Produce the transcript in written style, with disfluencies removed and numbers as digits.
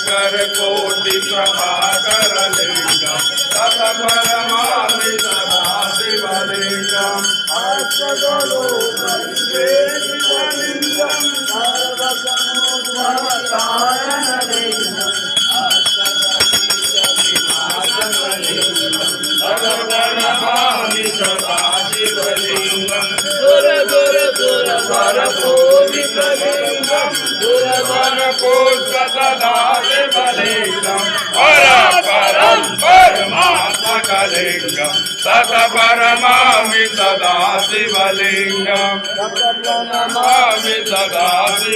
कर कोटि प्रभाकर लिंगम तत परमामि सदा शिवलिंगम परमात्मकलिंगम तत परमामि सदा शिवलिंगम सदा